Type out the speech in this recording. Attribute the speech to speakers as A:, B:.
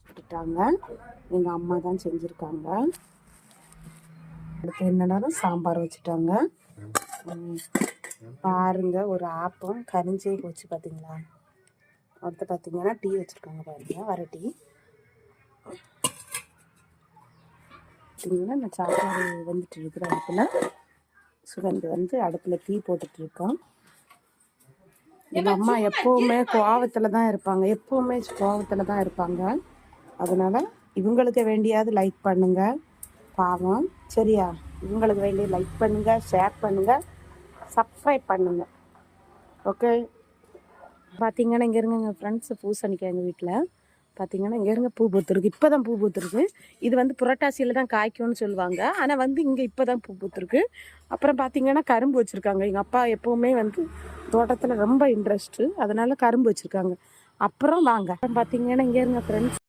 A: விட்டுட்டாங்க. எங்கள் அம்மா தான் செஞ்சுருக்காங்க. அடுத்து என்னன்னா சாம்பார் வச்சுட்டாங்க. பாருங்க, ஒரு ஆப்பம் கரிஞ்சே போச்சு பார்த்தீங்களா. அடுத்து பார்த்தீங்கன்னா டீ வச்சுருக்காங்க பாருங்க, வர டீ. பார்த்தீங்கன்னா இந்த சாப்பாடு வந்துட்டு இருக்கிற அடுப்பில் சுகந்து வந்து அடுப்பில் டீ போட்டுட்ருக்கோம். எங்கள் அம்மா எப்போவுமே கோவத்தில் தான் இருப்பாங்க. அதனால் இவங்களுக்கு வேண்டியாவது லைக் பண்ணுங்கள் பாவம், சரியா? இவங்களுக்கு வேண்டிய லைக் பண்ணுங்கள், ஷேர் பண்ணுங்கள், சப்ஸ்கிரைப் பண்ணுங்கள். ஓகே. பார்த்தீங்கன்னா இங்கே இருங்க எங்கள் ஃப்ரெண்ட்ஸு பூசணிக்காய் எங்கள் வீட்டில் பார்த்தீங்கன்னா இங்கே இருங்க பூ பூத்துருக்கு. இப்போ தான் பூ பூத்துருக்கு. இது வந்து புரட்டாசியில் தான் காய்க்கும்னு சொல்லுவாங்க. ஆனால் வந்து இங்கே இப்போ தான் பூ பூத்துருக்கு. அப்புறம் பார்த்தீங்கன்னா கரும்பு வச்சுருக்காங்க. எங்கள் அப்பா எப்போவுமே வந்து தோட்டத்தில் ரொம்ப இன்ட்ரெஸ்ட்டு, அதனால் கரும்பு வச்சுருக்காங்க. அப்புறம் வாங்க பார்த்தீங்கன்னா இங்கே இருங்க ஃப்ரெண்ட்ஸ்